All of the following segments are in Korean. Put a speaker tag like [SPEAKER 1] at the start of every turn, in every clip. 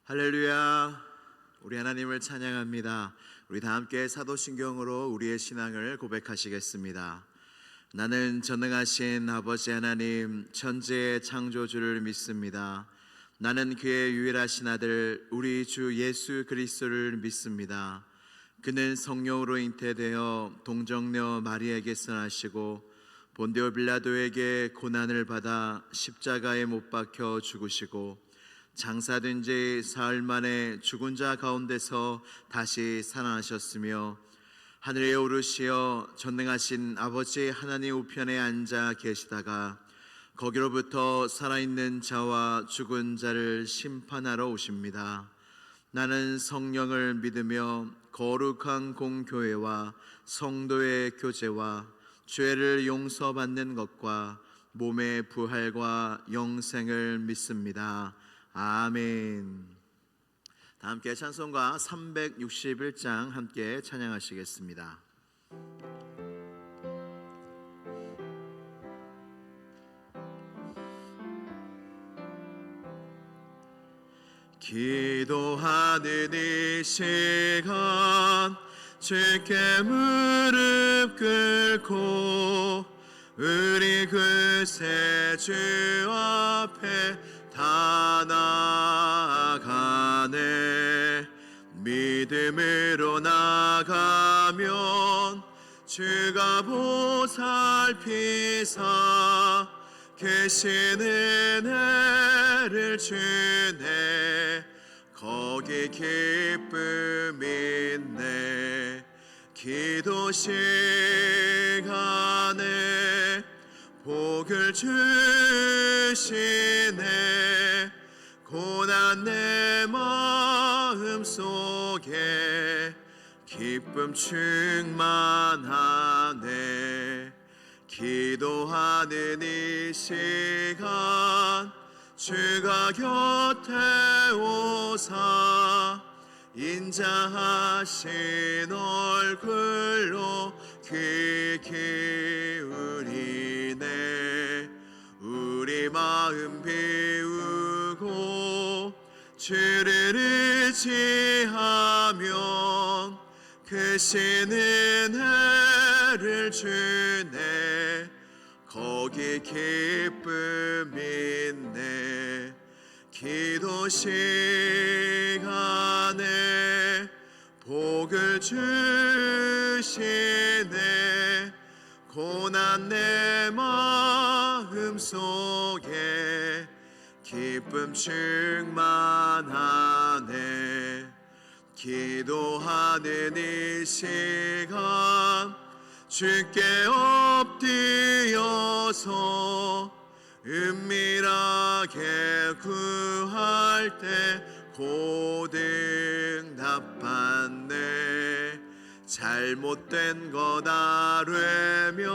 [SPEAKER 1] 할렐루야. 우리 하나님을 찬양합니다. 우리 다 함께 사도신경으로 우리의 신앙을 고백하시겠습니다. 나는 전능하신 아버지 하나님 천지의 창조주를 믿습니다. 나는 그의 유일하신 아들 우리 주 예수 그리스도를 믿습니다. 그는 성령으로 잉태되어 동정녀 마리아에게서 나시고 본디오 빌라도에게 고난을 받아 십자가에 못 박혀 죽으시고 장사된 지 사흘 만에 죽은 자 가운데서 다시 살아나셨으며 하늘에 오르시어 전능하신 아버지 하나님 우편에 앉아 계시다가 거기로부터 살아있는 자와 죽은 자를 심판하러 오십니다. 나는 성령을 믿으며 거룩한 공교회와 성도의 교제와 죄를 용서받는 것과 몸의 부활과 영생을 믿습니다. 아멘. 다 함께 찬송가 361장 함께 찬양하시겠습니다. 기도하는 이 시간 주께 무릎 꿇고 우리 그새 주 앞에 다 나아가네. 믿음으로 나가면 주가 보살피사 계시는 은혜를 주네. 거기 기쁨 있네. 기도 시간에 복을 주시네. 고난 내 마음 속에 기쁨 충만하네. 기도하는 이 시간 주가 곁에 오사 인자하신 얼굴로 귀 기울이네. 우리 마음 비우고 주를 의지하면 크신 은혜를 주네. 거기 기쁨 있네. 기도 시간에 복을 주시네. 고난 내 마음 속에 기쁨 충만하네. 기도하는 이 시간 주께 엎드려서 은밀하게 구할 때 고등답받네. 잘못된 것 아뢰면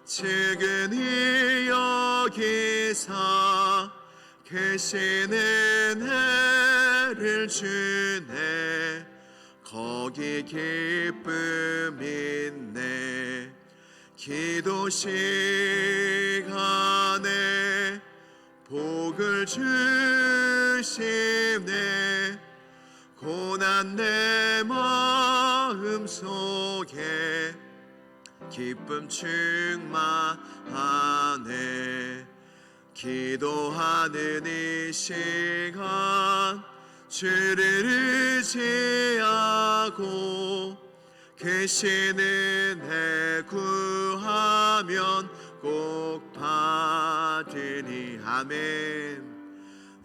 [SPEAKER 1] 측은히 여기사 계시는 은혜를 주네. 거기 기쁨 있네. 기도 시간에 복을 주시네. 고난 내 마음 속에 기쁨 충만하네. 기도하는 이 시간 주를 의지하고 계시는 해 구하면 꼭 받으니. 아멘.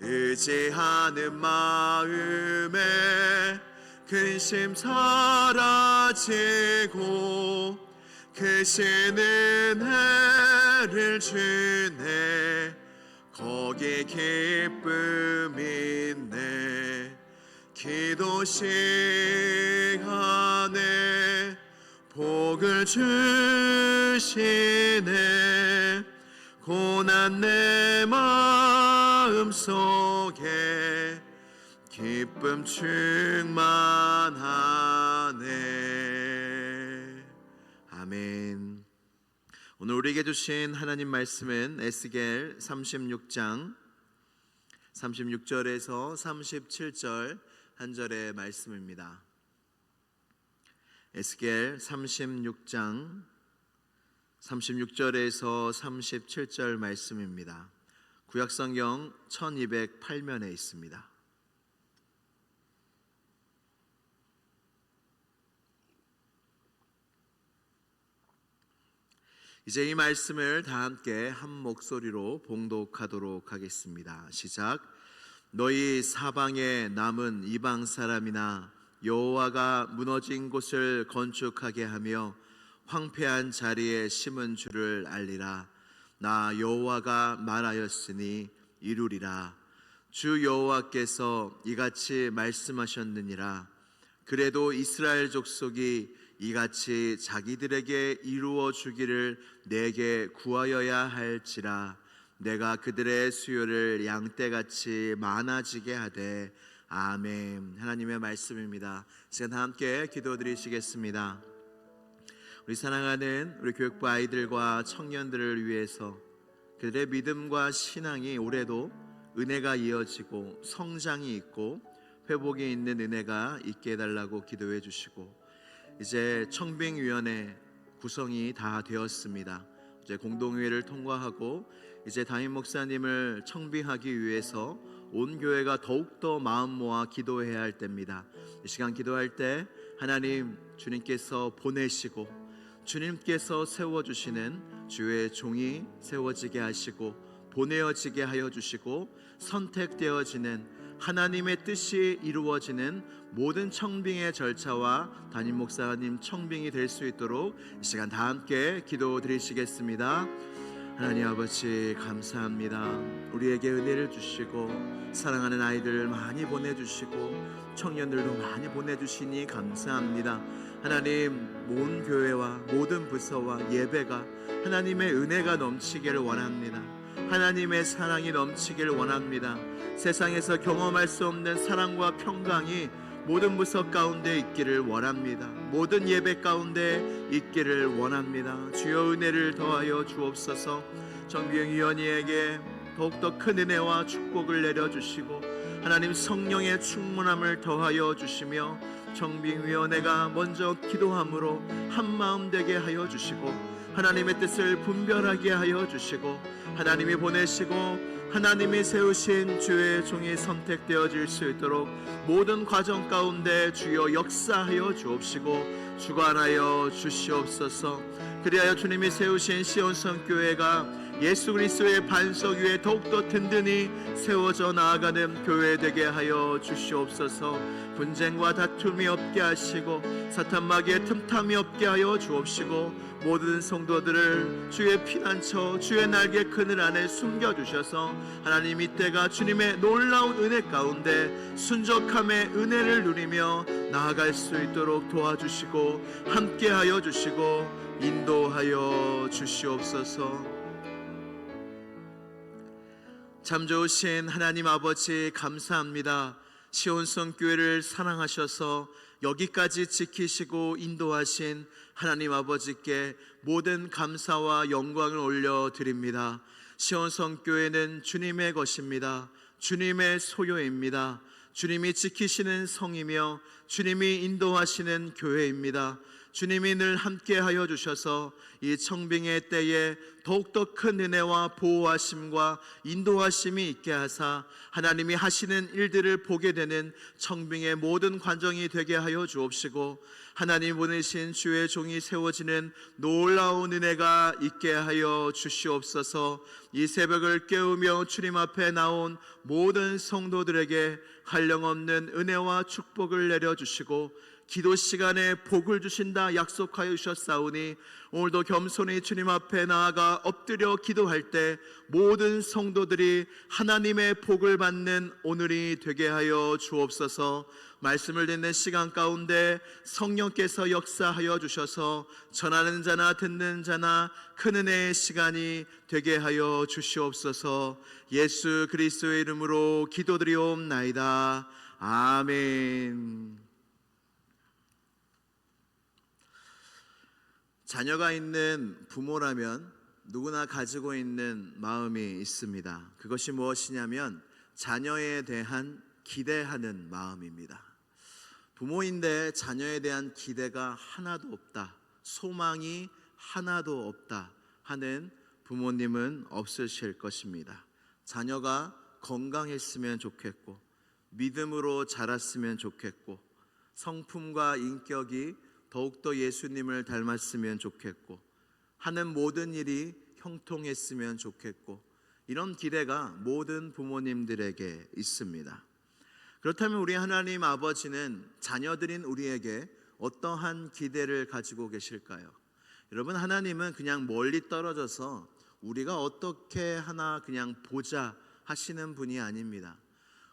[SPEAKER 1] 의지하는 마음에 근심 사라지고 크신 은혜를 주네. 거기 기쁨 있네. 기도 시간에 복을 주시네. 고난 내 마음 속에 기쁨 충만하네. 아멘. 오늘 우리에게 주신 하나님 말씀은 에스겔 36장 36절에서 37절 한 절의 말씀입니다. 에스겔 36장 36절에서 37절 말씀입니다. 구약성경 1208면에 있습니다. 이제 이 말씀을 다 함께 한 목소리로 봉독하도록 하겠습니다. 시작. 너희 사방에 남은 이방 사람이나 여호와가 무너진 곳을 건축하게 하며 황폐한 자리에 심은 줄을 알리라. 나 여호와가 말하였으니 이루리라. 주 여호와께서 이같이 말씀하셨느니라. 그래도 이스라엘 족속이 이같이 자기들에게 이루어 주기를 내게 구하여야 할지라. 내가 그들의 수요를 양떼같이 많아지게 하되. 아멘. 하나님의 말씀입니다. 시간 다 함께 기도드리시겠습니다. 우리 사랑하는 우리 교육부 아이들과 청년들을 위해서 그들의 믿음과 신앙이 올해도 은혜가 이어지고 성장이 있고 회복이 있는 은혜가 있게 해달라고 기도해 주시고, 이제 청빙위원회 구성이 다 되었습니다. 이제 공동회의를 통과하고 이제 담임 목사님을 청빙하기 위해서 온 교회가 더욱더 마음 모아 기도해야 할 때입니다. 이 시간 기도할 때 하나님, 주님께서 보내시고 주님께서 세워주시는 주의 종이 세워지게 하시고 보내어지게 하여 주시고 선택되어지는 하나님의 뜻이 이루어지는 모든 청빙의 절차와 담임 목사님 청빙이 될 수 있도록 이 시간 다 함께 기도드리시겠습니다. 하나님 아버지, 감사합니다. 우리에게 은혜를 주시고 사랑하는 아이들 많이 보내주시고 청년들도 많이 보내주시니 감사합니다. 하나님, 온 교회와 모든 부서와 예배가 하나님의 은혜가 넘치기를 원합니다. 하나님의 사랑이 넘치기를 원합니다. 세상에서 경험할 수 없는 사랑과 평강이 모든 부서 가운데 있기를 원합니다. 모든 예배 가운데 있기를 원합니다. 주여 은혜를 더하여 주옵소서. 정비위원회에게 더욱더 큰 은혜와 축복을 내려주시고 하나님 성령의 충만함을 더하여 주시며 정비위원회가 먼저 기도함으로 한마음 되게 하여 주시고 하나님의 뜻을 분별하게 하여 주시고 하나님이 보내시고 하나님이 세우신 주의 종이 선택되어질 수 있도록 모든 과정 가운데 주여 역사하여 주옵시고 주관하여 주시옵소서. 그리하여 주님이 세우신 시온성교회가 예수 그리스도의 반석 위에 더욱더 든든히 세워져 나아가는 교회 되게 하여 주시옵소서. 분쟁과 다툼이 없게 하시고 사탄 마귀의 틈탐이 없게 하여 주옵시고 모든 성도들을 주의 피난처 주의 날개 그늘 안에 숨겨주셔서 하나님 이때가 주님의 놀라운 은혜 가운데 순적함의 은혜를 누리며 나아갈 수 있도록 도와주시고 함께하여 주시고 인도하여 주시옵소서. 참 좋으신 하나님 아버지, 감사합니다. 시온성 교회를 사랑하셔서 여기까지 지키시고 인도하신 하나님 아버지께 모든 감사와 영광을 올려드립니다. 시온성 교회는 주님의 것입니다. 주님의 소유입니다. 주님이 지키시는 성이며 주님이 인도하시는 교회입니다. 주님이 늘 함께하여 주셔서 이 청빙의 때에 더욱더 큰 은혜와 보호하심과 인도하심이 있게 하사 하나님이 하시는 일들을 보게 되는 청빙의 모든 과정이 되게 하여 주옵시고 하나님 보내신 주의 종이 세워지는 놀라운 은혜가 있게 하여 주시옵소서. 이 새벽을 깨우며 주님 앞에 나온 모든 성도들에게 한량없는 은혜와 축복을 내려주시고 기도 시간에 복을 주신다 약속하여 주셨사오니 오늘도 겸손히 주님 앞에 나아가 엎드려 기도할 때 모든 성도들이 하나님의 복을 받는 오늘이 되게 하여 주옵소서. 말씀을 듣는 시간 가운데 성령께서 역사하여 주셔서 전하는 자나 듣는 자나 큰 은혜의 시간이 되게 하여 주시옵소서. 예수 그리스도의 이름으로 기도드리옵나이다. 아멘. 자녀가 있는 부모라면 누구나 가지고 있는 마음이 있습니다. 그것이 무엇이냐면 자녀에 대한 기대하는 마음입니다. 부모인데 자녀에 대한 기대가 하나도 없다, 소망이 하나도 없다 하는 부모님은 없으실 것입니다. 자녀가 건강했으면 좋겠고, 믿음으로 자랐으면 좋겠고, 성품과 인격이 더욱더 예수님을 닮았으면 좋겠고, 하는 모든 일이 형통했으면 좋겠고, 이런 기대가 모든 부모님들에게 있습니다. 그렇다면 우리 하나님 아버지는 자녀들인 우리에게 어떠한 기대를 가지고 계실까요? 여러분, 하나님은 그냥 멀리 떨어져서 우리가 어떻게 하나 그냥 보자 하시는 분이 아닙니다.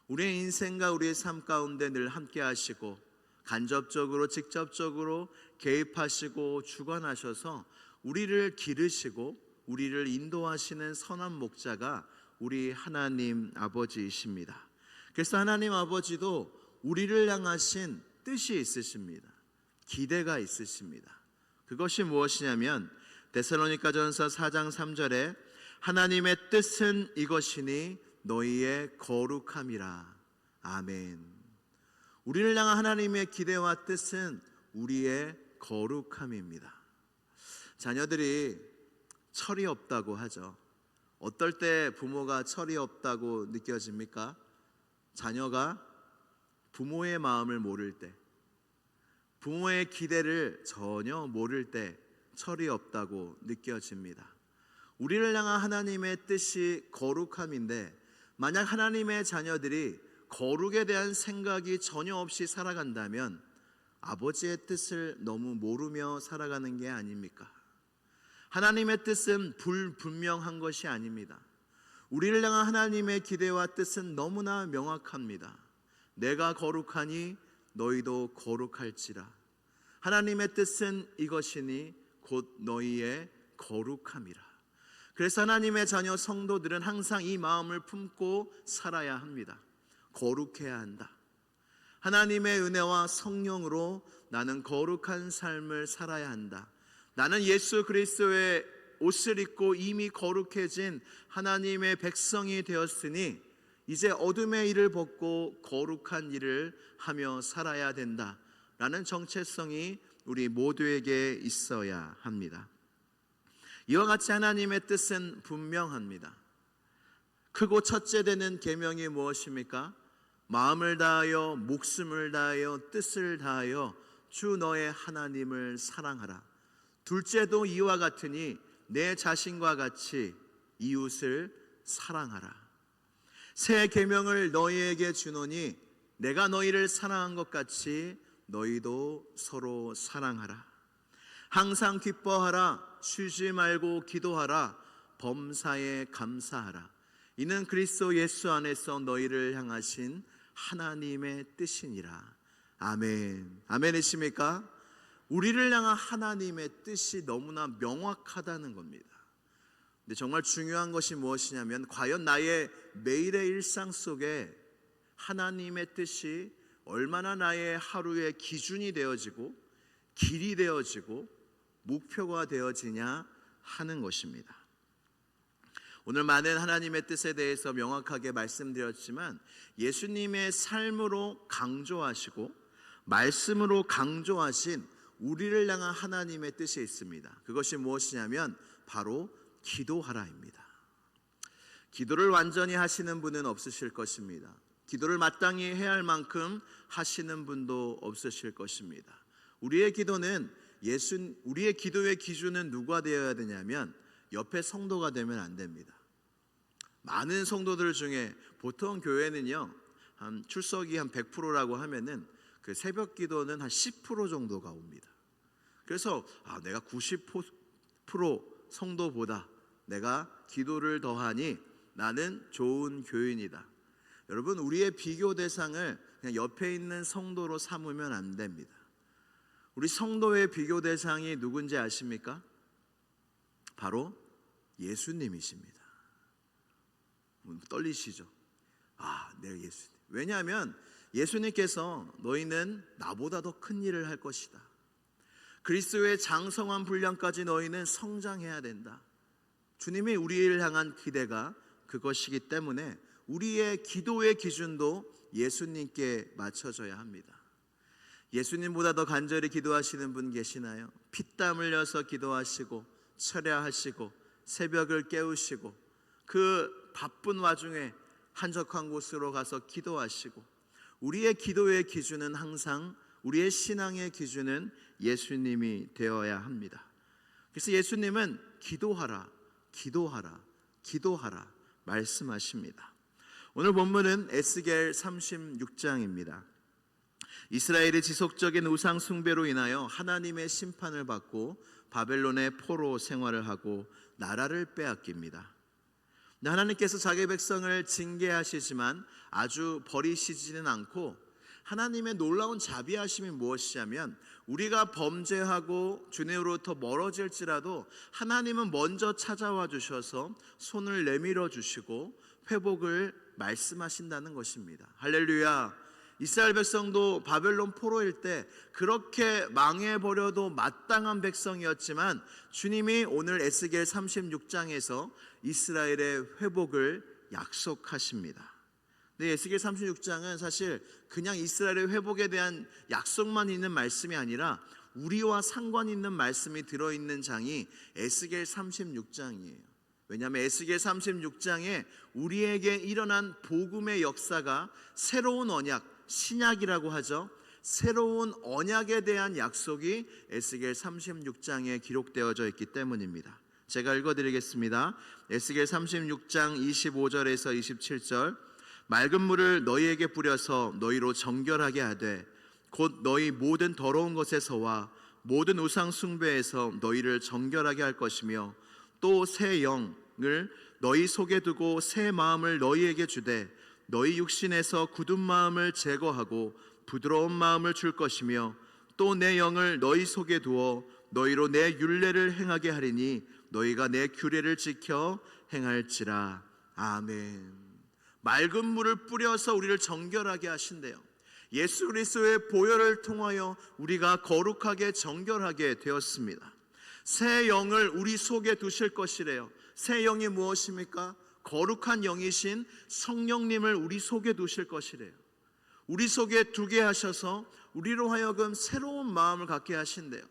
[SPEAKER 1] 우리의 인생과 우리의 삶 가운데 늘 함께 하시고, 간접적으로 직접적으로 개입하시고 주관하셔서 우리를 기르시고 우리를 인도하시는 선한 목자가 우리 하나님 아버지이십니다. 그래서 하나님 아버지도 우리를 향하신 뜻이 있으십니다. 기대가 있으십니다. 그것이 무엇이냐면 데살로니가전서 4장 3절에 하나님의 뜻은 이것이니 너희의 거룩함이라. 아멘. 우리를 향한 하나님의 기대와 뜻은 우리의 거룩함입니다. 자녀들이 철이 없다고 하죠. 어떨 때 부모가 철이 없다고 느껴집니까? 자녀가 부모의 마음을 모를 때, 부모의 기대를 전혀 모를 때 철이 없다고 느껴집니다. 우리를 향한 하나님의 뜻이 거룩함인데, 만약 하나님의 자녀들이 거룩에 대한 생각이 전혀 없이 살아간다면 아버지의 뜻을 너무 모르며 살아가는 게 아닙니까? 하나님의 뜻은 불분명한 것이 아닙니다. 우리를 향한 하나님의 기대와 뜻은 너무나 명확합니다. 내가 거룩하니 너희도 거룩할지라. 하나님의 뜻은 이것이니 곧 너희의 거룩함이라. 그래서 하나님의 자녀 성도들은 항상 이 마음을 품고 살아야 합니다. 거룩해야 한다. 하나님의 은혜와 성령으로 나는 거룩한 삶을 살아야 한다. 나는 예수 그리스도의 옷을 입고 이미 거룩해진 하나님의 백성이 되었으니 이제 어둠의 일을 벗고 거룩한 일을 하며 살아야 된다라는 정체성이 우리 모두에게 있어야 합니다. 이와 같이 하나님의 뜻은 분명합니다. 크고 첫째 되는 계명이 무엇입니까? 마음을 다하여 목숨을 다하여 뜻을 다하여 주 너의 하나님을 사랑하라. 둘째도 이와 같으니 내 자신과 같이 이웃을 사랑하라. 새 계명을 너희에게 주노니 내가 너희를 사랑한 것 같이 너희도 서로 사랑하라. 항상 기뻐하라. 쉬지 말고 기도하라. 범사에 감사하라. 이는 그리스도 예수 안에서 너희를 향하신 하나님의 뜻이니라. 아멘. 아멘이십니까? 우리를 향한 하나님의 뜻이 너무나 명확하다는 겁니다. 근데 정말 중요한 것이 무엇이냐면 과연 나의 매일의 일상 속에 하나님의 뜻이 얼마나 나의 하루의 기준이 되어지고 길이 되어지고 목표가 되어지냐 하는 것입니다. 오늘 많은 하나님의 뜻에 대해서 명확하게 말씀드렸지만 예수님의 삶으로 강조하시고 말씀으로 강조하신 우리를 향한 하나님의 뜻이 있습니다. 그것이 무엇이냐면 바로 기도하라입니다. 기도를 완전히 하시는 분은 없으실 것입니다. 기도를 마땅히 해야 할 만큼 하시는 분도 없으실 것입니다. 우리의 기도는 우리의 기도의 기준은 누가 되어야 되냐면 옆에 성도가 되면 안 됩니다. 많은 성도들 중에 보통 교회는요, 한 출석이 한 100%라고 하면은 그 새벽 기도는 한 10% 정도가 옵니다. 그래서 내가 90% 성도보다 내가 기도를 더하니 나는 좋은 교인이다. 여러분, 우리의 비교 대상을 그냥 옆에 있는 성도로 삼으면 안 됩니다. 우리 성도의 비교 대상이 누군지 아십니까? 바로 예수님이십니다. 떨리시죠? 내가 예수님. 왜냐하면 예수님께서 너희는 나보다 더 큰 일을 할 것이다. 그리스도의 장성한 분량까지 너희는 성장해야 된다. 주님이 우리를 향한 기대가 그것이기 때문에 우리의 기도의 기준도 예수님께 맞춰져야 합니다. 예수님보다 더 간절히 기도하시는 분 계시나요? 피땀 흘려서 기도하시고 철야하시고 새벽을 깨우시고 그 바쁜 와중에 한적한 곳으로 가서 기도하시고, 우리의 기도의 기준은 항상, 우리의 신앙의 기준은 예수님이 되어야 합니다. 그래서 예수님은 기도하라, 기도하라, 기도하라 말씀하십니다. 오늘 본문은 에스겔 36장입니다. 이스라엘이 지속적인 우상 숭배로 인하여 하나님의 심판을 받고 바벨론의 포로 생활을 하고 나라를 빼앗깁니다. 하나님께서 자기 백성을 징계하시지만 아주 버리시지는 않고, 하나님의 놀라운 자비하심이 무엇이냐면, 우리가 범죄하고 주님으로부터 멀어질지라도 하나님은 먼저 찾아와 주셔서 손을 내밀어 주시고 회복을 말씀하신다는 것입니다. 할렐루야. 이스라엘 백성도 바벨론 포로일 때 그렇게 망해버려도 마땅한 백성이었지만, 주님이 오늘 에스겔 36장에서 이스라엘의 회복을 약속하십니다. 근데 에스겔 36장은 사실 그냥 이스라엘의 회복에 대한 약속만 있는 말씀이 아니라 우리와 상관 있는 말씀이 들어있는 장이 에스겔 36장이에요. 왜냐하면 에스겔 36장에 우리에게 일어난 복음의 역사가 새로운 언약, 신약이라고 하죠. 새로운 언약에 대한 약속이 에스겔 36장에 기록되어져 있기 때문입니다. 제가 읽어드리겠습니다. 에스겔 36장 25절에서 27절. 맑은 물을 너희에게 뿌려서 너희로 정결하게 하되 곧 너희 모든 더러운 것에서와 모든 우상 숭배에서 너희를 정결하게 할 것이며, 또 새 영을 너희 속에 두고 새 마음을 너희에게 주되 너희 육신에서 굳은 마음을 제거하고 부드러운 마음을 줄 것이며, 또 내 영을 너희 속에 두어 너희로 내 율례를 행하게 하리니 너희가 내 규례를 지켜 행할지라. 아멘. 맑은 물을 뿌려서 우리를 정결하게 하신대요. 예수 그리스도의 보혈을 통하여 우리가 거룩하게 정결하게 되었습니다. 새 영을 우리 속에 두실 것이래요. 새 영이 무엇입니까? 거룩한 영이신 성령님을 우리 속에 두실 것이래요. 우리 속에 두게 하셔서 우리로 하여금 새로운 마음을 갖게 하신대요.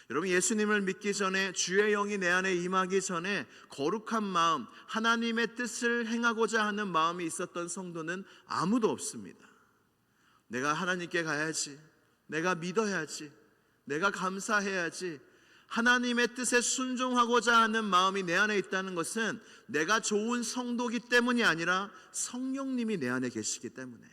[SPEAKER 1] 여러분, 예수님을 믿기 전에, 주의 영이 내 안에 임하기 전에 거룩한 마음, 하나님의 뜻을 행하고자 하는 마음이 있었던 성도는 아무도 없습니다. 내가 하나님께 가야지, 내가 믿어야지, 내가 감사해야지, 하나님의 뜻에 순종하고자 하는 마음이 내 안에 있다는 것은 내가 좋은 성도기 때문이 아니라 성령님이 내 안에 계시기 때문에,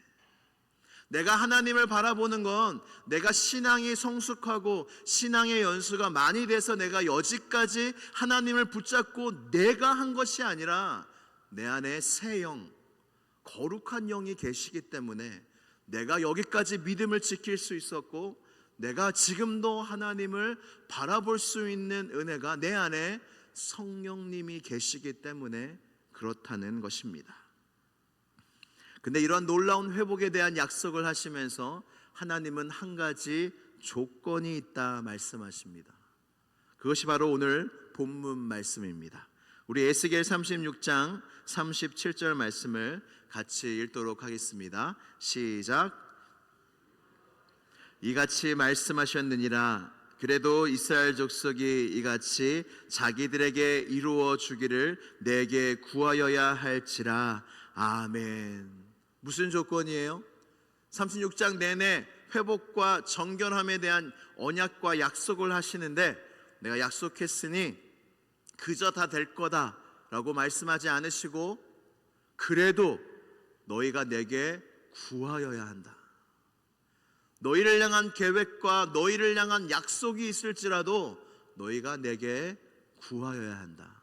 [SPEAKER 1] 내가 하나님을 바라보는 건 내가 신앙이 성숙하고 신앙의 연수가 많이 돼서 내가 여지까지 하나님을 붙잡고 내가 한 것이 아니라 내 안에 새 영, 거룩한 영이 계시기 때문에 내가 여기까지 믿음을 지킬 수 있었고, 내가 지금도 하나님을 바라볼 수 있는 은혜가 내 안에 성령님이 계시기 때문에 그렇다는 것입니다. 근데 이런 놀라운 회복에 대한 약속을 하시면서 하나님은 한 가지 조건이 있다 말씀하십니다. 그것이 바로 오늘 본문 말씀입니다. 우리 에스겔 36장 37절 말씀을 같이 읽도록 하겠습니다. 시작. 이같이 말씀하셨느니라. 그래도 이스라엘 족속이 이같이 자기들에게 이루어 주기를 내게 구하여야 할지라. 아멘. 무슨 조건이에요? 36장 내내 회복과 정결함에 대한 언약과 약속을 하시는데, 내가 약속했으니 그저 다 될 거다 라고 말씀하지 않으시고, 그래도 너희가 내게 구하여야 한다. 너희를 향한 계획과 너희를 향한 약속이 있을지라도 너희가 내게 구하여야 한다,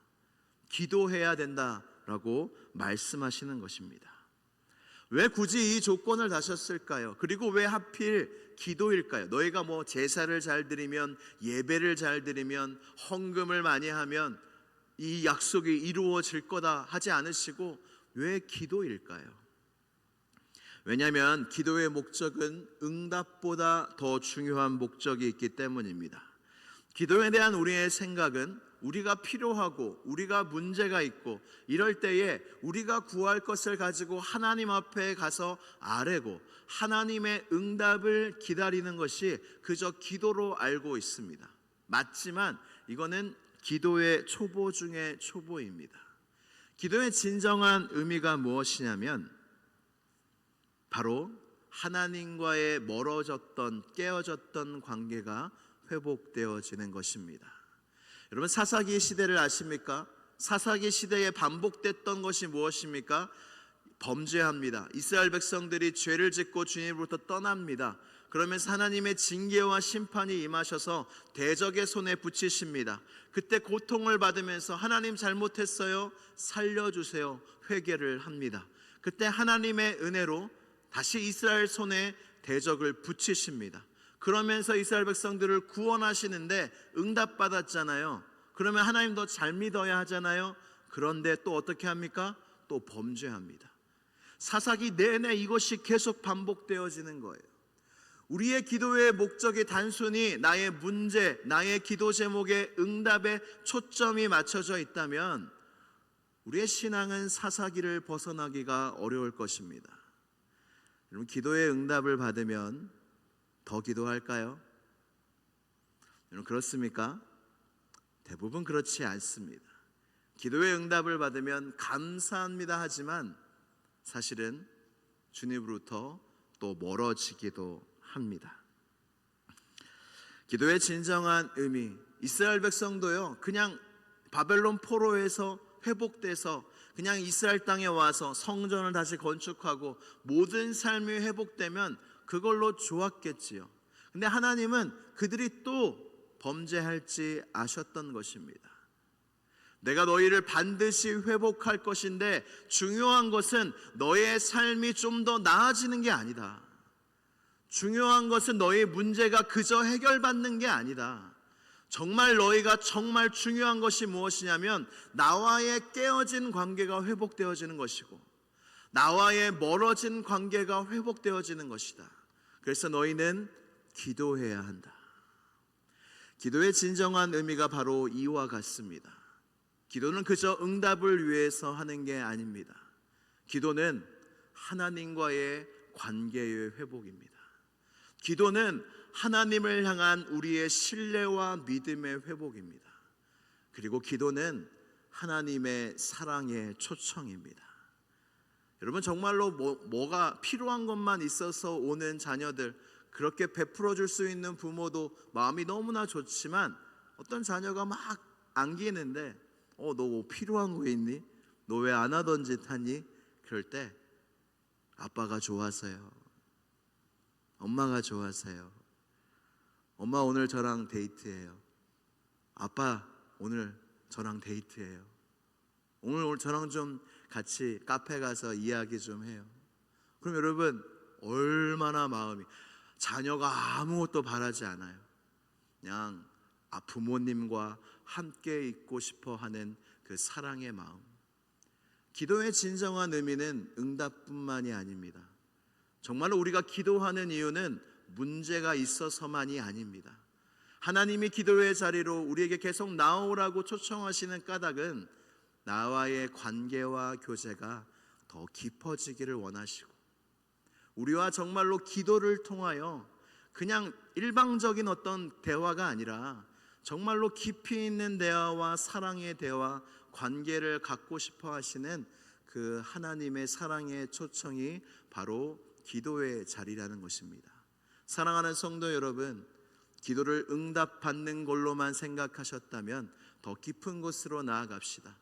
[SPEAKER 1] 기도해야 된다라고 말씀하시는 것입니다. 왜 굳이 이 조건을 다셨을까요? 그리고 왜 하필 기도일까요? 너희가 뭐 제사를 잘 드리면, 예배를 잘 드리면, 헌금을 많이 하면 이 약속이 이루어질 거다 하지 않으시고 왜 기도일까요? 왜냐하면 기도의 목적은 응답보다 더 중요한 목적이 있기 때문입니다. 기도에 대한 우리의 생각은 우리가 필요하고 우리가 문제가 있고 이럴 때에 우리가 구할 것을 가지고 하나님 앞에 가서 아뢰고 하나님의 응답을 기다리는 것이 그저 기도로 알고 있습니다. 맞지만 이거는 기도의 초보 중에 초보입니다. 기도의 진정한 의미가 무엇이냐면 바로 하나님과의 멀어졌던 깨어졌던 관계가 회복되어지는 것입니다. 여러분, 사사기 시대를 아십니까? 사사기 시대에 반복됐던 것이 무엇입니까? 범죄합니다. 이스라엘 백성들이 죄를 짓고 주님으로부터 떠납니다. 그러면서 하나님의 징계와 심판이 임하셔서 대적의 손에 붙이십니다. 그때 고통을 받으면서 하나님 잘못했어요, 살려주세요, 회개를 합니다. 그때 하나님의 은혜로 다시 이스라엘 손에 대적을 붙이십니다. 그러면서 이스라엘 백성들을 구원하시는데 응답받았잖아요. 그러면 하나님 더 잘 믿어야 하잖아요. 그런데 또 어떻게 합니까? 또 범죄합니다. 사사기 내내 이것이 계속 반복되어지는 거예요. 우리의 기도의 목적이 단순히 나의 문제, 나의 기도 제목의 응답에 초점이 맞춰져 있다면 우리의 신앙은 사사기를 벗어나기가 어려울 것입니다. 여러분, 기도의 응답을 받으면 더 기도할까요? 여러분, 그렇습니까? 대부분 그렇지 않습니다. 기도의 응답을 받으면 감사합니다 하지만 사실은 주님으로부터 또 멀어지기도 합니다. 기도의 진정한 의미, 이스라엘 백성도요, 그냥 바벨론 포로에서 회복돼서 그냥 이스라엘 땅에 와서 성전을 다시 건축하고 모든 삶이 회복되면 그걸로 좋았겠지요. 근데 하나님은 그들이 또 범죄할지 아셨던 것입니다. 내가 너희를 반드시 회복할 것인데 중요한 것은 너의 삶이 좀 더 나아지는 게 아니다. 중요한 것은 너의 문제가 그저 해결받는 게 아니다. 정말 너희가 정말 중요한 것이 무엇이냐면 나와의 깨어진 관계가 회복되어지는 것이고 나와의 멀어진 관계가 회복되어지는 것이다. 그래서 너희는 기도해야 한다. 기도의 진정한 의미가 바로 이와 같습니다. 기도는 그저 응답을 위해서 하는 게 아닙니다. 기도는 하나님과의 관계의 회복입니다. 기도는 하나님을 향한 우리의 신뢰와 믿음의 회복입니다. 그리고 기도는 하나님의 사랑의 초청입니다. 여러분, 정말로 뭐가 필요한 것만 있어서 오는 자녀들, 그렇게 베풀어 줄 수 있는 부모도 마음이 너무나 좋지만 어떤 자녀가 막 안기는데 너 뭐 필요한 거 있니? 너 왜 안 하던 짓 하니? 그럴 때 아빠가 좋아서요, 엄마가 좋아서요, 엄마 오늘 저랑 데이트해요, 아빠 오늘 저랑 데이트해요, 오늘 저랑 좀 같이 카페 가서 이야기 좀 해요. 그럼 여러분, 얼마나 마음이, 자녀가 아무것도 바라지 않아요. 그냥 부모님과 함께 있고 싶어 하는 그 사랑의 마음. 기도의 진정한 의미는 응답뿐만이 아닙니다. 정말로 우리가 기도하는 이유는 문제가 있어서만이 아닙니다. 하나님이 기도의 자리로 우리에게 계속 나오라고 초청하시는 까닭은 나와의 관계와 교제가 더 깊어지기를 원하시고 우리와 정말로 기도를 통하여 그냥 일방적인 어떤 대화가 아니라 정말로 깊이 있는 대화와 사랑의 대화, 관계를 갖고 싶어 하시는 그 하나님의 사랑의 초청이 바로 기도의 자리라는 것입니다. 사랑하는 성도 여러분, 기도를 응답받는 걸로만 생각하셨다면 더 깊은 곳으로 나아갑시다.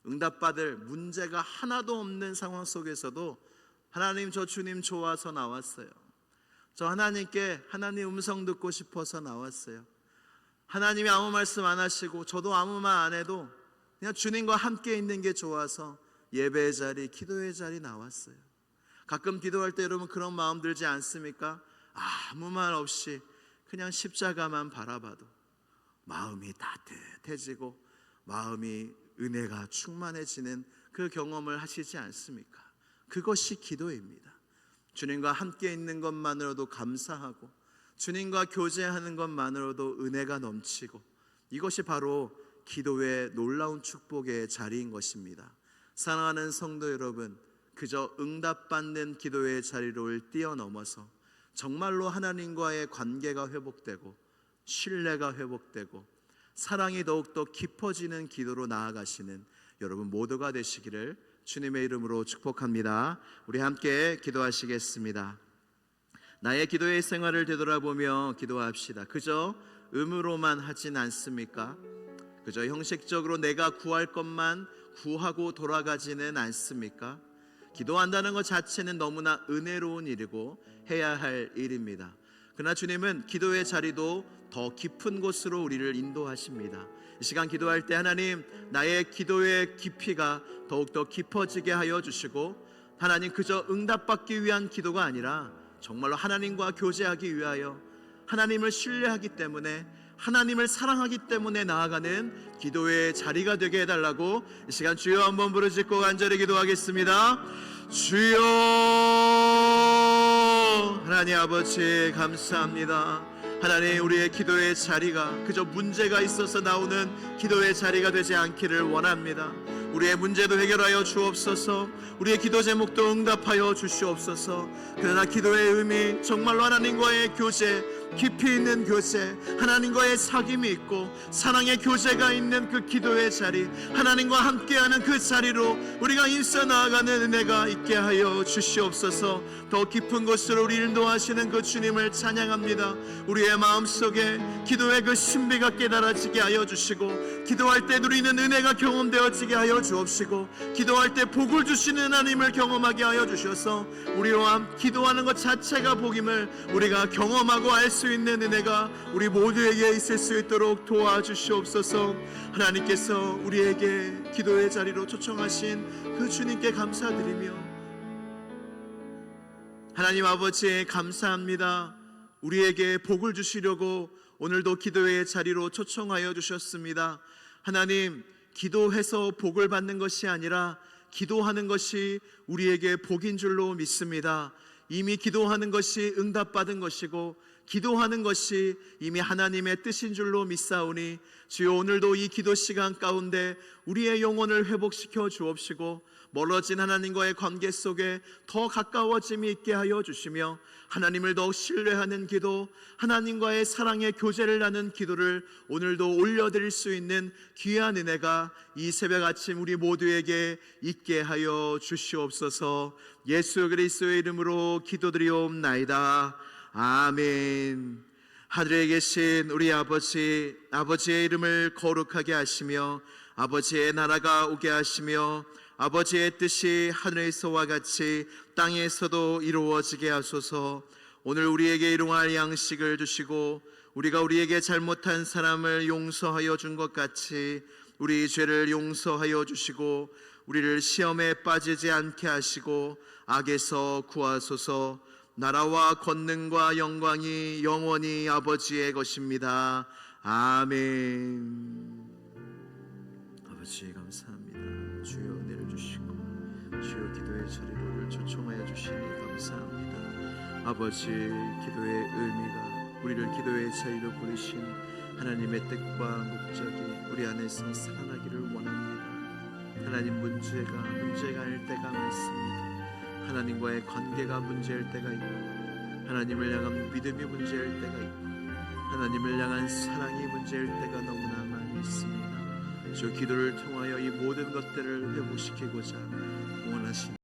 [SPEAKER 1] 응답받을 문제가 하나도 없는 상황 속에서도 하나님, 저 주님 좋아서 나왔어요. 저 하나님께 하나님 음성 듣고 싶어서 나왔어요. 하나님이 아무 말씀 안 하시고 저도 아무 말 안 해도 그냥 주님과 함께 있는 게 좋아서 예배의 자리, 기도의 자리 나왔어요. 가끔 기도할 때 여러분 그런 마음 들지 않습니까? 아무 말 없이 그냥 십자가만 바라봐도 마음이 따뜻해지고 마음이 은혜가 충만해지는 그 경험을 하시지 않습니까? 그것이 기도입니다. 주님과 함께 있는 것만으로도 감사하고 주님과 교제하는 것만으로도 은혜가 넘치고 이것이 바로 기도의 놀라운 축복의 자리인 것입니다. 사랑하는 성도 여러분, 그저 응답받는 기도의 자리를 뛰어넘어서 정말로 하나님과의 관계가 회복되고 신뢰가 회복되고 사랑이 더욱더 깊어지는 기도로 나아가시는 여러분 모두가 되시기를 주님의 이름으로 축복합니다. 우리 함께 기도하시겠습니다. 나의 기도의 생활을 되돌아보며 기도합시다. 그저 의무로만 하진 않습니까? 그저 형식적으로 내가 구할 것만 구하고 돌아가지는 않습니까? 기도한다는 것 자체는 너무나 은혜로운 일이고 해야 할 일입니다. 그러나 주님은 기도의 자리도 더 깊은 곳으로 우리를 인도하십니다. 이 시간 기도할 때 하나님, 나의 기도의 깊이가 더욱더 깊어지게 하여 주시고, 하나님 그저 응답받기 위한 기도가 아니라 정말로 하나님과 교제하기 위하여 하나님을 신뢰하기 때문에, 하나님을 사랑하기 때문에 나아가는 기도의 자리가 되게 해달라고 이 시간 주여 한번 부르짖고 간절히 기도하겠습니다. 주여, 하나님 아버지 감사합니다. 하나님, 우리의 기도의 자리가 그저 문제가 있어서 나오는 기도의 자리가 되지 않기를 원합니다. 우리의 문제도 해결하여 주옵소서. 우리의 기도 제목도 응답하여 주시옵소서. 그러나 기도의 의미, 정말로 하나님과의 교제, 깊이 있는 교제, 하나님과의 사귐이 있고 사랑의 교제가 있는 그 기도의 자리, 하나님과 함께하는 그 자리로 우리가 인서 나아가는 은혜가 있게 하여 주시옵소서. 더 깊은 곳으로 우리를 인도하시는 그 주님을 찬양합니다. 우리의 마음속에 기도의 그 신비가 깨달아지게 하여 주시고, 기도할 때 누리는 은혜가 경험되어지게 하여 주옵시고, 기도할 때 복을 주시는 하나님을 경험하게 하여 주셔서 우리와 기도하는 것 자체가 복임을 우리가 경험하고 알 수 있는 은혜가 우리 모두에게 있을 수 있도록 도와주시옵소서. 하나님께서 우리에게 기도의 자리로 초청하신 그 주님께 감사드리며, 하나님 아버지 감사합니다. 우리에게 복을 주시려고 오늘도 기도의 자리로 초청하여 주셨습니다. 하나님, 기도해서 복을 받는 것이 아니라 기도하는 것이 우리에게 복인 줄로 믿습니다. 이미 기도하는 것이 응답받은 것이고 기도하는 것이 이미 하나님의 뜻인 줄로 믿사오니, 주여 오늘도 이 기도 시간 가운데 우리의 영혼을 회복시켜 주옵시고, 멀어진 하나님과의 관계 속에 더 가까워짐이 있게 하여 주시며, 하나님을 더욱 신뢰하는 기도, 하나님과의 사랑의 교제를 나눈 기도를 오늘도 올려드릴 수 있는 귀한 은혜가 이 새벽 아침 우리 모두에게 있게 하여 주시옵소서. 예수 그리스도의 이름으로 기도드리옵나이다. 아멘. 하늘에 계신 우리 아버지, 아버지의 이름을 거룩하게 하시며 아버지의 나라가 오게 하시며 아버지의 뜻이 하늘에서와 같이 땅에서도 이루어지게 하소서. 오늘 우리에게 일용할 양식을 주시고, 우리가 우리에게 잘못한 사람을 용서하여 준 것 같이 우리 죄를 용서하여 주시고, 우리를 시험에 빠지지 않게 하시고 악에서 구하소서. 나라와 권능과 영광이 영원히 아버지의 것입니다. 아멘. 아버지 감사합니다. 주여 은혜를 주시고 주여 기도의 자리를 초청하여 주시니 감사합니다. 아버지, 기도의 의미가 우리를 기도의 자리로 부르신 하나님의 뜻과 목적이 우리 안에서 살아나기를 원합니다. 하나님, 문제가 아닐 때가 많습니다. 하나님과의 관계가 문제일 때가 있고, 하나님을 향한 믿음이 문제일 때가 있고, 하나님을 향한 사랑이 문제일 때가 너무나 많이 있습니다. 주 기도를 통하여 이 모든 것들을 회복시키고자 원하십니다.